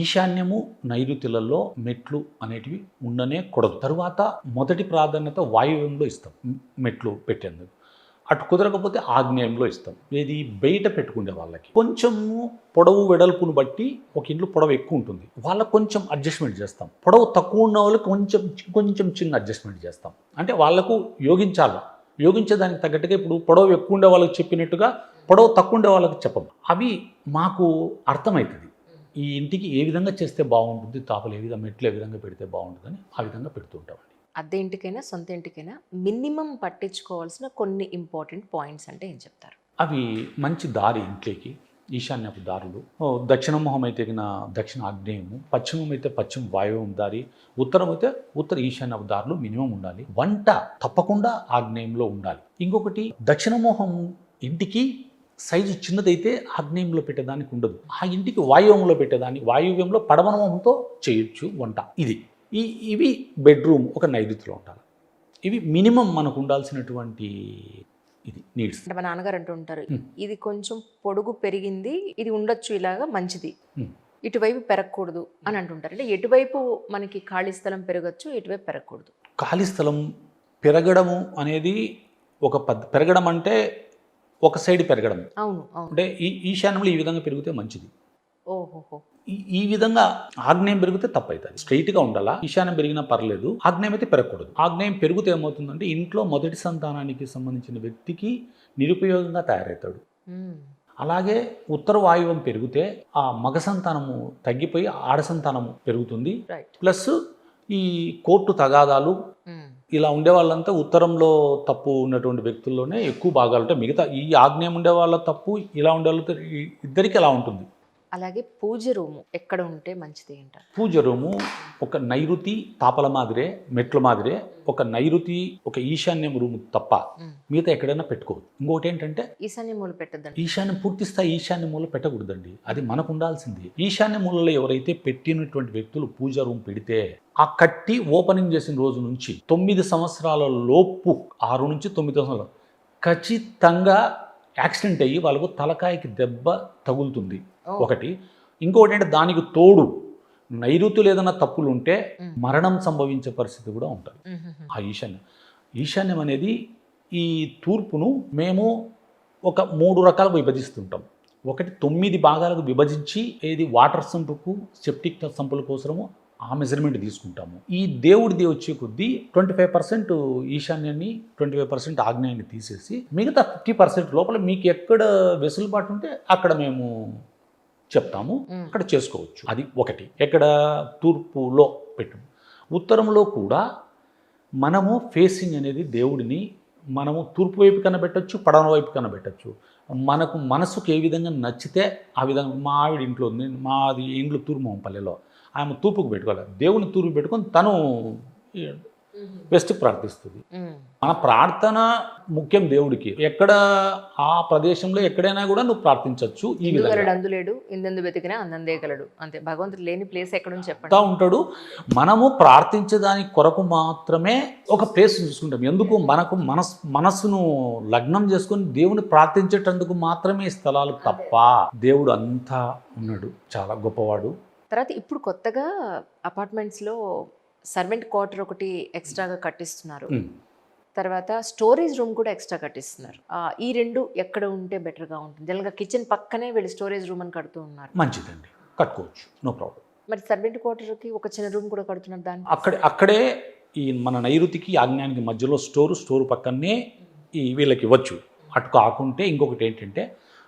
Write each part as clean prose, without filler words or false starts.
ఈశాన్యము నైరుతులలో మెట్లు అనేటివి ఉండనే కూడదు. తరువాత మొదటి ప్రాధాన్యత వాయువ్యంలో ఇస్తాం మెట్లు పెట్టేందుకు. అటు కుదరకపోతే ఆగ్నేయంలో ఇస్తాం. ఏది బయట పెట్టుకునే వాళ్ళకి కొంచెము పొడవు వెడల్పును బట్టి ఒక ఇంట్లో పొడవు ఎక్కువ ఉంటుంది, వాళ్ళకి కొంచెం అడ్జస్ట్మెంట్ చేస్తాం. పొడవు తక్కువ ఉన్న వాళ్ళకి కొంచెం చిన్న అడ్జస్ట్మెంట్ చేస్తాం. అంటే వాళ్ళకు యోగించేదానికి తగ్గట్టుగా ఇప్పుడు పొడవు ఎక్కువ ఉండే వాళ్ళకి చెప్పినట్టుగా పొడవు తక్కువ ఉండే వాళ్ళకి చెప్పం. అవి మాకు అర్థమవుతుంది. ఈ ఇంటికి ఏ విధంగా చేస్తే బాగుంటుంది, తాపలు ఏ విధంగా మెట్లు ఏ విధంగా పెడితే బాగుంటుందని ఆ విధంగా పెడుతూ ఉంటామండి. అద్దె ఇంటికైనా సొంత ఇంటికైనా మినిమం పట్టించుకోవాల్సిన కొన్ని ఇంపార్టెంట్ పాయింట్స్ అంటే ఏం చెప్తారు? అవి మంచి దారి ఇంట్లోకి, ఈశాన్యపు దారులు. దక్షిణ మొహం అయితే దక్షిణ ఆగ్నేయము, పశ్చిమం అయితే పశ్చిమ వాయువ్యం దారి, ఉత్తరం అయితే ఉత్తర ఈశాన్యపు దారులు మినిమం ఉండాలి. వంట తప్పకుండా ఆగ్నేయంలో ఉండాలి. ఇంకొకటి దక్షిణ మొహం ఇంటికి సైజు చిన్నదైతే ఆగ్నేయంలో పెట్టేదానికి ఉండదు. ఆ ఇంటికి వాయువ్యంలో పెట్టేదాన్ని వాయువ్యంలో పడమర మొహంతో చేయొచ్చు వంట. ఇవి బెడ్రూమ్ ఒక నైరుతిలో ఉండాలి. ఇవి మినిమం మనకు ఉండాల్సినటువంటి ఇది నీడ్స్. అంటే మా నాన్నగారు అంటూ ఉంటారు, ఇది కొంచెం పొడుగు పెరిగింది, ఇది ఉండొచ్చు ఇలాగా మంచిది, ఇటువైపు పెరగకూడదు అని అంటుంటారు. అంటే ఎటువైపు మనకి ఖాళీ స్థలం పెరగచ్చు, ఎటువైపు పెరగకూడదు? ఖాళీ స్థలం పెరగడము అనేది పెరగడం అంటే ఒక సైడ్ పెరగడం. అవును. అంటే ఈశాన్యంలో ఈ విధంగా పెరిగితే మంచిది. ఓహోహో. ఈ విధంగా ఆగ్నేయం పెరిగితే తప్పవుతుంది. స్ట్రైట్గా ఉండాలా. ఈశాన్యం పెరిగినా పర్లేదు, ఆగ్నేయం అయితే పెరగకూడదు. ఆగ్నేయం పెరిగితే ఏమవుతుందంటే ఇంట్లో మొదటి సంతానానికి సంబంధించిన వ్యక్తికి నిరుపయోగంగా తయారవుతాడు. అలాగే ఉత్తర వాయువ్యం పెరిగితే ఆ మగ సంతానము తగ్గిపోయి ఆడ సంతానము పెరుగుతుంది. ప్లస్ ఈ కోర్టు తగాదాలు ఇలా ఉండే వాళ్ళంతా ఉత్తరంలో తప్పు ఉన్నటువంటి వ్యక్తుల్లోనే ఎక్కువ భాగాలు ఉంటాయి. మిగతా ఈ ఆగ్నేయం ఉండే వాళ్ళ తప్పు, ఇలా ఉండే వాళ్ళతో ఇద్దరికి అలా ఉంటుంది. అలాగే పూజ రూము ఎక్కడ ఉంటే మంచిది అంటారు? పూజ రూము ఒక నైరుతి తాపల మాదిరే, మెట్ల మాదిరే, ఒక నైరుతి ఒక ఈశాన్యం రూము తప్ప మిగతా ఎక్కడైనా పెట్టుకోవచ్చు. ఇంకోటి ఏంటంటే ఈశాన్య మూల పెట్టద్దండి. ఈశాన్యం పూర్తి స్థాయి ఈశాన్య మూల పెట్టకూడదండి. అది మనకు ఉండాల్సింది. ఈశాన్య మూలలో ఎవరైతే పెట్టినటువంటి వ్యక్తులు పూజ రూమ్ పెడితే ఆ కట్టి ఓపెనింగ్ చేసిన రోజు నుంచి 9 సంవత్సరాల లోపు, 6 నుంచి 9 సంవత్సరాలు ఖచ్చితంగా యాక్సిడెంట్ అయ్యి వాళ్ళకు తలకాయకి దెబ్బ తగులుతుంది ఒకటి. ఇంకొకటి అంటే దానికి తోడు నైరుతులు ఏదైనా తప్పులు ఉంటే మరణం సంభవించే పరిస్థితి కూడా ఉంటుంది. ఆ ఈశాన్యం అనేది ఈ తూర్పును మేము ఒక 3 రకాలుగా విభజిస్తుంటాం. ఒకటి 9 భాగాలకు విభజించి ఏది వాటర్ సంపుకు, సెప్టిక్ సంపుల కోసము ఆ మెజర్మెంట్ తీసుకుంటాము. ఈ దేవుడిది వచ్చే కొద్దీ 25% ఈశాన్యాన్ని 25% ఆగ్నేయాన్ని తీసేసి మిగతా 50% లోపల మీకు ఎక్కడ వెసులుబాటు ఉంటే అక్కడ మేము చెప్తాము, అక్కడ చేసుకోవచ్చు. అది ఒకటి. ఎక్కడ తూర్పులో పెట్టు. ఉత్తరంలో కూడా మనము ఫేసింగ్ అనేది దేవుడిని మనము తూర్పు వైపు కన్నా పెట్టచ్చు, పడమర వైపు కన్నా పెట్టచ్చు. మనకు మనసుకు ఏ విధంగా నచ్చితే ఆ విధంగా. మా ఆవిడ ఇంట్లో ఉంది, మాది ఇంట్లో తూర్పుపల్లెలో, ఆమె తూర్పుకు పెట్టుకోవాలి. దేవుని తూర్పు పెట్టుకొని తను వెస్ట్ ప్రార్థిస్తుంది. మన ప్రార్థన ముఖ్యం దేవుడికి. ఎక్కడ ఆ ప్రదేశంలో ఎక్కడైనా కూడా నువ్వు ప్రార్థించవచ్చు. ఈ విధంగా అందులేడు ఇందెందు వెతికినా అందందేగలడు, అంతే. భగవంతుడు లేని ప్లేస్ ఎక్కడుంచి చెప్పండి ఉంటాడు. మనము ప్రార్థించడానికి కొరకు మాత్రమే ఒక ప్లేస్ చూసుకుంటాం. ఎందుకు? మనకు మనస్సును లగ్నం చేసుకొని దేవుని ప్రార్థించేటందుకు మాత్రమే స్థలాలు తప్ప దేవుడు అంతా ఉన్నాడు, చాలా గొప్పవాడు. తర్వాత ఇప్పుడు కొత్తగా అపార్ట్మెంట్స్లో సర్వెంట్ క్వార్టర్ ఒకటి ఎక్స్ట్రాగా కట్టిస్తున్నారు. తర్వాత స్టోరేజ్ రూమ్ కూడా ఎక్స్ట్రా కట్టిస్తున్నారు. ఈ రెండు ఎక్కడ ఉంటే బెటర్గా ఉంటుంది? జనరల్గా కిచెన్ పక్కనే వీళ్ళు స్టోరేజ్ రూమ్ అని కడుతూ ఉన్నారు. మంచిదండి, కట్టుకోవచ్చు, నో ప్రాబ్లం. మరి సర్వెంట్ క్వార్టర్కి ఒక చిన్న రూమ్ కూడా కడుతున్నారు. దాన్ని అక్కడే ఈ మన నైరుతికి ఆగ్నేయానికి మధ్యలో స్టోరు పక్కనే ఈ వీళ్ళకి ఇవ్వచ్చు. అటు కాకుంటే ఇంకొకటి ఏంటంటే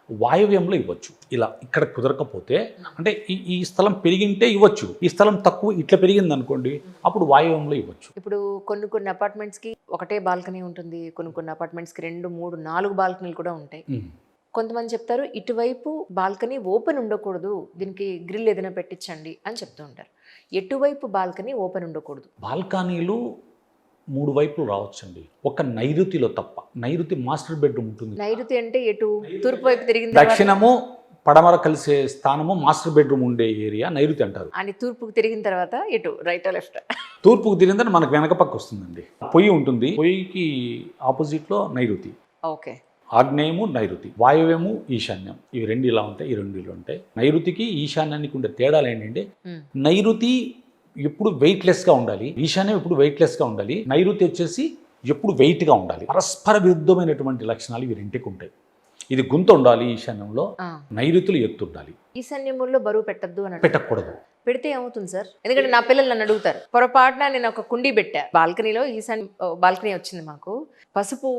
వాయువ్యంలో ఇవ్వచ్చు. ఇలా ఇక్కడ కుదరకపోతే అంటే ఈ స్థలం పెరిగింటే ఇవ్వచ్చు, ఈ స్థలం తక్కువ ఇట్లా పెరిగింది అనుకోండి, అప్పుడు వాయువ్యంలో ఇవ్వచ్చు. ఇప్పుడు కొన్ని అపార్ట్మెంట్స్కి ఒకటే బాల్కనీ ఉంటుంది, కొన్ని అపార్ట్మెంట్స్కి 2, 3, 4 బాల్కనీలు కూడా ఉంటాయి. కొంతమంది చెప్తారు ఇటువైపు బాల్కనీ ఓపెన్ ఉండకూడదు, దీనికి గ్రిల్ ఏదైనా పెట్టించండి అని చెప్తూ ఉంటారు. ఎటువైపు బాల్కనీ ఓపెన్ ఉండకూడదు? బాల్కనీలు 3 వైపులు రావచ్చండి, ఒక నైరుతిలో తప్ప. నైరుతి మాస్టర్ బెడ్రూమ్ ఉంటుంది. నైరుతి అంటే ఎటు? తూర్పు వైపు తిరిగింది. దక్షిణము పడమర కలిసే స్థానము మాస్టర్ బెడ్రూమ్ ఉండే ఏరియా నైరుతి అంటారు. అని తూర్పుకు తిరిగిన తర్వాత ఎటు? రైటా లెఫ్ట్? తూర్పుకు తిరిగిందని మనకు వెనక పక్క వస్తుందండి. పొయ్యి ఉంటుంది, పొయ్యికి ఆపోజిట్లో నైరుతి. ఓకే. ఆగ్నేయము నైరుతి, వాయువ్యము ఈశాన్యం. ఇవి రెండు ఇలా ఉంటాయి, ఈ రెండు ఇలా ఉంటాయి. నైరుతికి ఈశాన్యానికి ఉండే తేడాలు ఏంటంటే నైరుతి ఎప్పుడు వెయిట్లెస్గా ఉండాలి, ఈశాన్యం ఎప్పుడు వెయిట్లెస్గా ఉండాలి, నైరుతి వచ్చేసి ఎప్పుడు వెయిట్గా ఉండాలి. పరస్పర విరుద్ధమైనటువంటి లక్షణాలు ఇవి రెంటికి ఉంటాయి. ఇది గుంత ఉండాలి ఈశాన్యంలో, నైరుతులు ఎత్తు ఉండాలి. ఈశాన్యముల్లో బరువు పెట్టద్దు అని పెట్టకూడదు. పెడితే ఏమవుతుంది సార్? ఎందుకంటే నా పిల్లలు నన్ను అడుగుతారు, పొరపాటున నేను ఒక కుండీ పెట్టా బాల్కనీలో, బాల్కనీ వచ్చింది మాకు, పసుపు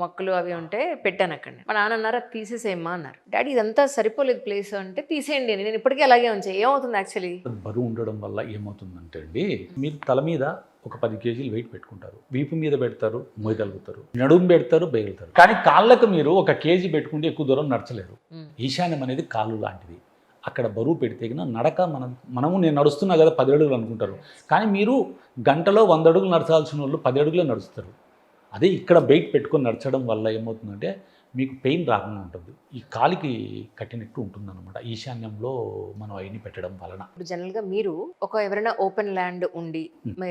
మొక్కలు అవి ఉంటే పెట్టాను అక్కడ. మా నాన్న అన్నారు అది తీసేసేయమ్మా అన్నారు. డాడీ ఇదంతా సరిపోలేదు ప్లేస్ అంటే తీసేయండి, నేను ఇప్పటికీ అలాగే ఉంచాను. ఏమవుతుంది యాక్చువల్లీ? బరువు ఉండడం వల్ల ఏమవుతుందంటే అండి, మీరు తల మీద ఒక 10 కేజీలు వెయిట్ పెట్టుకుంటారు, వీపు మీద పెడతారు, మోయగలుగుతారు, నడుము పెడతారు, బేగులుతారు. కానీ కాళ్ళకు మీరు 1 కేజీ పెట్టుకుంటే ఎక్కువ దూరం నడచలేరు. ఈశాన్యం అనేది కాళ్ళు లాంటిది. అక్కడ బరువు పెడితే నడక మనము నేను నడుస్తున్నా కదా 10 అడుగులు అనుకుంటారు, కానీ మీరు గంటలో 100 అడుగులు నడచాల్సిన వాళ్ళు 10 అడుగులే నడుస్తారు. అదే ఇక్కడ వెయిట్ పెట్టుకొని నడచడం వల్ల ఏమవుతుందంటే మీకు పెయిన్ రాకుండా ఉంటుంది, ఈ కాలికి కట్టినట్టు ఉంటుందన్నమాట ఈశాన్యంలో మనం అవన్నీ పెట్టడం వలన. ఇప్పుడు జనరల్గా మీరు ఎవరైనా ఓపెన్ ల్యాండ్ ఉండి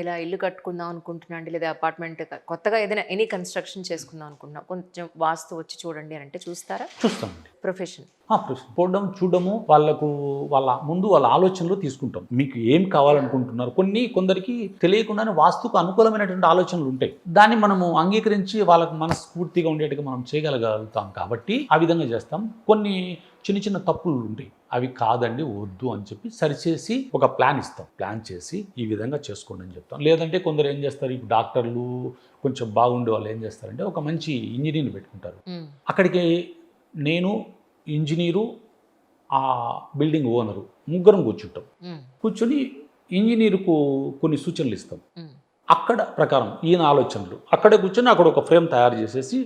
ఇలా ఇల్లు కట్టుకుందాం అనుకుంటున్నా అండి, లేదా అపార్ట్మెంట్ కొత్తగా ఏదైనా ఎనీ కన్స్ట్రక్షన్ చేసుకుందాం అనుకుంటున్నా, కొంచెం వాస్తు వచ్చి చూడండి అని అంటే చూస్తారా? చూస్తామండి. ప్రొఫెషన్ పోవడం చూడడము, వాళ్ళ ఆలోచనలు తీసుకుంటాం. మీకు ఏం కావాలనుకుంటున్నారు, కొందరికి తెలియకుండానే వాస్తుకు అనుకూలమైనటువంటి ఆలోచనలు ఉంటాయి, దాన్ని మనము అంగీకరించి వాళ్ళకు మనస్ఫూర్తిగా ఉండేట్టుగా మనం చేయగలగలుగుతాం. కాబట్టి ఆ విధంగా చేస్తాం. కొన్ని చిన్న చిన్న తప్పులు ఉంటాయి, అవి కాదండి వద్దు అని చెప్పి సరిచేసి ఒక ప్లాన్ ఇస్తాం. ప్లాన్ చేసి ఈ విధంగా చేసుకోండి అని చెప్తాం. లేదంటే కొందరు ఏం చేస్తారు, ఇప్పుడు డాక్టర్లు కొంచెం బాగుండే వాళ్ళు ఏం చేస్తారంటే ఒక మంచి ఇంజనీర్ని పెట్టుకుంటారు. అక్కడికి నేను, ఇంజనీరు, ఆ బిల్డింగ్ ఓనరు ముగ్గురం కూర్చుని ఇంజనీరుకు కొన్ని సూచనలు ఇస్తాం. అక్కడ ప్రకారం ఈయన ఆలోచనలు అక్కడే కూర్చొని అక్కడ ఒక ఫ్రేమ్ తయారు చేసేసి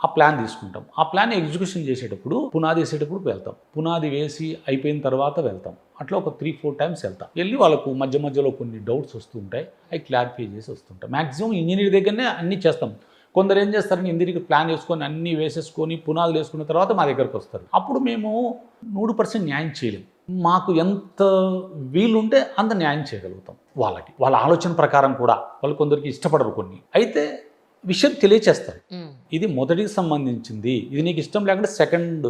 ఆ ప్లాన్ తీసుకుంటాం. ఆ ప్లాన్ ఎగ్జిక్యూషన్ చేసేటప్పుడు, పునాది వేసేటప్పుడు వెళ్తాం, పునాది వేసి అయిపోయిన తర్వాత వెళ్తాం. అట్లా ఒక 3-4 టైమ్స్ వెళ్తాం. వెళ్ళి వాళ్ళకు మధ్యలో కొన్ని డౌట్స్ వస్తూ ఉంటాయి, అవి క్లారిఫై చేసి వస్తుంటాం. మ్యాక్సిమం ఇంజనీర్ దగ్గరనే అన్నీ చేస్తాం. కొందరు ఏం చేస్తారని ఇంజనీర్కి ప్లాన్ వేసుకొని అన్నీ వేసేసుకొని పునాదులు వేసుకున్న తర్వాత మా దగ్గరకు వస్తారు. అప్పుడు మేము 100% న్యాయం చేయలేం. మాకు ఎంత వీలుంటే అంత న్యాయం చేయగలుగుతాం వాళ్ళకి. వాళ్ళ ఆలోచన ప్రకారం కూడా వాళ్ళు కొందరికి ఇష్టపడరు కొన్ని, అయితే విషయం తెలియచేస్తారు. ఇది మొదటికి సంబంధించింది, ఇది నీకు ఇష్టం లేకుంటే సెకండ్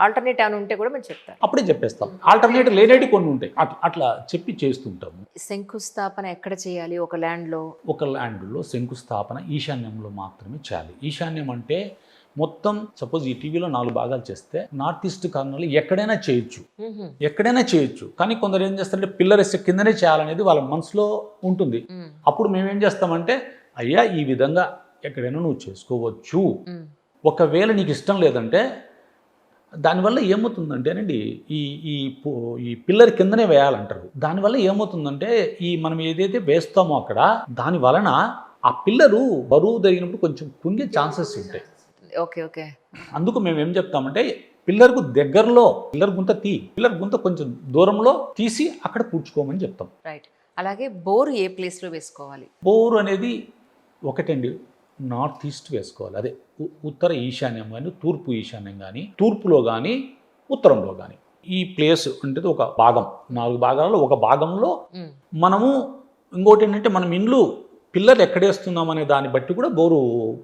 ఆల్టర్నేట్ అని ఉంటే కూడా మేము చెప్తాం, అప్పుడే చెప్పేస్తాం. ఆల్టర్నేట్ లేనేటి కొన్ని ఉంటాయి, అట్లా చెప్పి చేస్తుంటాము. శంకుస్థాపన ఎక్కడ చేయాలి? ఒక ల్యాండ్లో శంకుస్థాపన ఈశాన్యంలో మాత్రమే చేయాలి. ఈశాన్యం అంటే మొత్తం సపోజ్ ఈ టీవీలో 4 భాగాలు చేస్తే నార్త్ ఈస్ట్ కార్నర్లో ఎక్కడైనా చేయొచ్చు. కానీ కొందరు ఏం చేస్తారంటే పిల్లర్ వేస్తే కిందనే చేయాలనేది వాళ్ళ మనసులో ఉంటుంది. అప్పుడు మేమేం చేస్తామంటే, అయ్యా ఈ విధంగా ఎక్కడైనా నువ్వు చేసుకోవచ్చు. ఒకవేళ నీకు ఇష్టం లేదంటే దానివల్ల ఏమవుతుందంటేనండి, ఈ పిల్లర్ కిందనే వేయాలంటారు. దానివల్ల ఏమవుతుందంటే మనం ఏదైతే వేస్తామో అక్కడ దాని వలన ఆ పిల్లరు బరువు జరిగినప్పుడు కొంచెం కుంగే ఛాన్సెస్ ఉంటాయి. ఓకే. అందుకు మేము ఏం చెప్తామంటే పిల్లర్కు దగ్గరలో పిల్లర్ గుంత కొంచెం దూరంలో తీసి అక్కడ పూడ్చుకోమని చెప్తాం. రైట్. అలాగే బోరు ఏ ప్లేస్లో వేసుకోవాలి? బోరు అనేది ఒకటండి, నార్త్ ఈస్ట్ వేసుకోవాలి. అదే ఉత్తర ఈశాన్యం కానీ, తూర్పు ఈశాన్యం కానీ, తూర్పులో కానీ, ఉత్తరంలో కానీ. ఈ ప్లేస్ అంటే ఒక భాగం, 4 భాగాలలో ఒక భాగంలో మనము ఇంకోటి ఏంటంటే మనం ఇండ్లు పిల్లర్ ఎక్కడేస్తున్నాం అనే దాన్ని బట్టి కూడా బోరు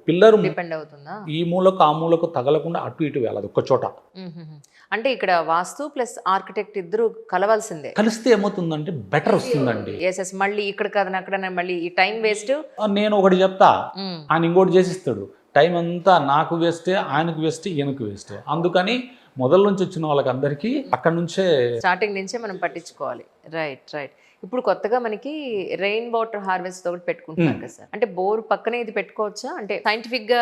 పిల్లర్ డిపెండ్ అవుతుందా? ఈ మూలకు ఆ మూలకు తగలకుండా అటు ఇటు వేయాలి ఒక చోట. అంటే ఇక్కడ వాస్తు ప్లస్ ఆర్కిటెక్ట్ ఇద్దరు కలవాల్సిందే. కలిస్తే ఏమవుతుందంటే బెటర్ వస్తుందండి. మళ్ళీ ఇక్కడ కాదని అక్కడ మళ్ళీ ఈ టైం వేస్ట్. నేను ఒకటి చెప్తా, ఆయన ఇంకోటి చేసిస్తాడు. టైం అంతా నాకు వేస్టే, ఆయనకు వేస్టే, ఈయనకు వేస్టే. అందుకని మొదల నుంచి వచ్చిన వాళ్ళకి అందరికీ అక్కడ నుంచే స్టార్టింగ్ నుంచే మనం పట్టించుకోవాలి. రైట్. ఇప్పుడు కొత్తగా మనకి రెయిన్ వాటర్ హార్వెస్ట్ ఒకటి పెట్టుకుంటున్నారు కదా సార్, అంటే బోర్ పక్కనే ఇది పెట్టుకోవచ్చా? అంటే సైంటిఫిక్ గా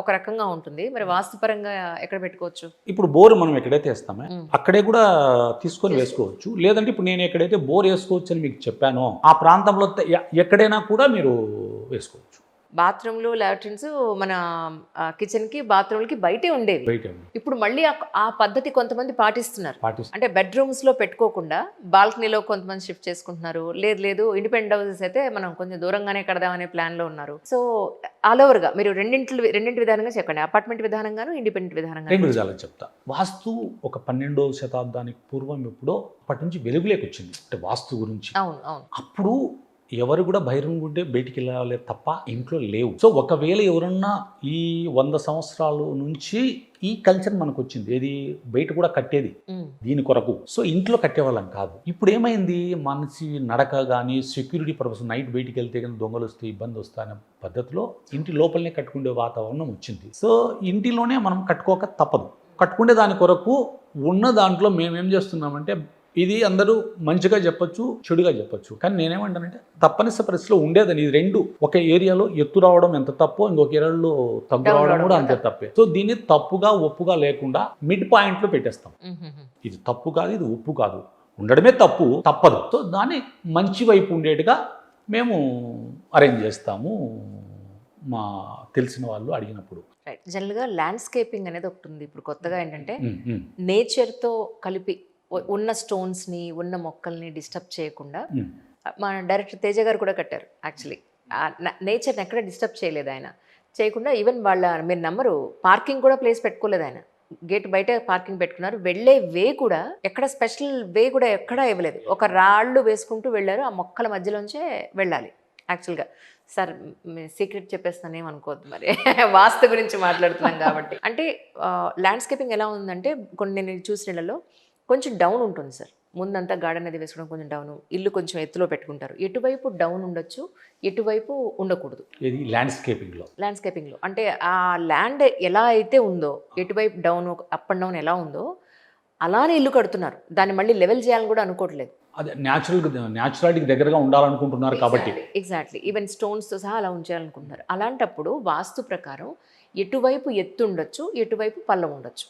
ఒక రకంగా ఉంటుంది, మరి వాస్తుపరంగా ఎక్కడ పెట్టుకోవచ్చు? ఇప్పుడు బోర్ మనం ఎక్కడైతే వేస్తామో అక్కడే కూడా తీసుకొని వేసుకోవచ్చు. లేదంటే ఇప్పుడు నేను ఎక్కడైతే బోర్ వేసుకోవచ్చు అని మీకు చెప్పానో ఆ ప్రాంతంలో ఎక్కడైనా కూడా మీరు వేసుకోవచ్చు. బాత్రూమ్లు, లాట్రిన్స్ మన కిచెన్కి బాత్రూమ్లకి బయటే ఉండేవి. ఇప్పుడు మళ్ళీ ఆ పద్ధతి కొంతమంది పాటిస్తున్నారు. అంటే బెడ్రూమ్స్లో పెట్టుకోకుండా బాల్కనీలో కొంతమంది షిఫ్ట్ చేసుకుంటున్నారు. లేదు ఇండిపెండెంట్ హౌసెస్ అయితే మనం కొంచెం దూరంగానే కడదామనే ప్లాన్లో ఉన్నారు. సో ఆల్ ఓవర్గా మీరు రెండింటి విధానంగా చెప్పండి, అపార్ట్మెంట్ విధానంగాను, ఇండిపెండెంట్ విధానంగా. 2 విధాలు చెప్తా. వాస్తు ఒక 12వ శతాబ్దానికి పూర్వం ఎప్పుడో అప్పటి నుంచి వెలుగులోకి వచ్చింది అంటే వాస్తు గురించి. అవును. అప్పుడు ఎవరు కూడా బహిరంగ ఉంటే బయటికి వెళ్ళాలి తప్ప ఇంట్లో లేవు. సో ఒకవేళ ఎవరన్నా ఈ 100 సంవత్సరాల నుంచి ఈ కల్చర్ మనకు వచ్చింది, ఏది బయట కూడా కట్టేది దీని కొరకు. సో ఇంట్లో కట్టేవాళ్ళం కాదు. ఇప్పుడు ఏమైంది, మనిషి నడక కానీ సెక్యూరిటీ పర్పస్, నైట్ బయటికి వెళ్తే కానీ దొంగలు వస్తే ఇబ్బంది వస్తా అనే పద్ధతిలో ఇంటి లోపలనే కట్టుకునే వాతావరణం వచ్చింది. సో ఇంటిలోనే మనం కట్టుకోక తప్పదు. కట్టుకునే దాని కొరకు ఉన్న దాంట్లో మేమేం చేస్తున్నామంటే, ఇది అందరూ మంచిగా చెప్పొచ్చు, చెడుగా చెప్పొచ్చు, కానీ నేనేమంటానంటే తప్పనిసరి పరిస్థితిలో ఉండేదని. ఇది రెండు ఒక ఏరియాలో ఎత్తు రావడం ఎంత తప్పో, ఇంకొక ఏరియాలో తగ్గు రావడం కూడా అంతే తప్పే. సో దీన్ని తప్పుగా ఒప్పుగా లేకుండా మిడ్ పాయింట్లో పెట్టేస్తాం. ఇది తప్పు కాదు, ఇది ఒప్పు కాదు, ఉండడమే తప్పు, తప్పదు. సో దాన్ని మంచి వైపు ఉండేట్టుగా మేము అరేంజ్ చేస్తాము మా తెలిసిన వాళ్ళు అడిగినప్పుడు. రైట్. జనరల్గా ల్యాండ్స్కేపింగ్ అనేది ఒకటి ఉంది ఇప్పుడు కొత్తగా, ఏంటంటే నేచర్తో కలిపి ఉన్న స్టోన్స్ని, ఉన్న మొక్కల్ని డిస్టర్బ్ చేయకుండా, మా డైరెక్టర్ తేజ గారు కూడా కట్టారు యాక్చువల్లీ. నేచర్ని ఎక్కడ డిస్టర్బ్ చేయలేదు ఆయన, చేయకుండా ఈవెన్ మీరు నమ్మరు, పార్కింగ్ కూడా ప్లేస్ పెట్టుకోలేదు ఆయన. గేట్ బయట పార్కింగ్ పెట్టుకున్నారు. వెళ్ళే వే కూడా ఎక్కడ స్పెషల్ వే కూడా ఎక్కడా ఇవ్వలేదు. ఒక రాళ్ళు వేసుకుంటూ వెళ్ళారు, ఆ మొక్కల మధ్యలోంచే వెళ్ళాలి యాక్చువల్గా. సార్ సీక్రెట్ చెప్పేస్తాను ఏమనుకోవద్దు, మరి వాస్తు గురించి మాట్లాడుతున్నాం కాబట్టి. అంటే ల్యాండ్స్కేపింగ్ ఎలా ఉందంటే, కొన్ని నేను చూసిన ఇళ్లలో కొంచెం డౌన్ ఉంటుంది సార్. ముందంతా గార్డెన్ అది వేసుకోవడం కొంచెం డౌన్, ఇల్లు కొంచెం ఎత్తులో పెట్టుకుంటారు. ఎటువైపు డౌన్ ఉండొచ్చు, ఎటువైపు ఉండకూడదు. ఇది ల్యాండ్స్కేపింగ్లో అంటే ఆ ల్యాండ్ ఎలా అయితే ఉందో, ఎటువైపు డౌన్ అప్ అండ్ డౌన్ ఎలా ఉందో అలానే ఇల్లు కడుతున్నారు. దాన్ని మళ్ళీ లెవెల్ చేయాలని కూడా అనుకోవట్లేదు. అదే న్యాచురాలిటీకి దగ్గరగా ఉండాలనుకుంటున్నారు కాబట్టి. ఎగ్జాక్ట్లీ. ఈవెన్ స్టోన్స్తో సహా అలా ఉంచాలనుకుంటున్నారు. అలాంటప్పుడు వాస్తు ప్రకారం ఎటువైపు ఎత్తు ఉండొచ్చు, ఎటువైపు పల్లం ఉండొచ్చు.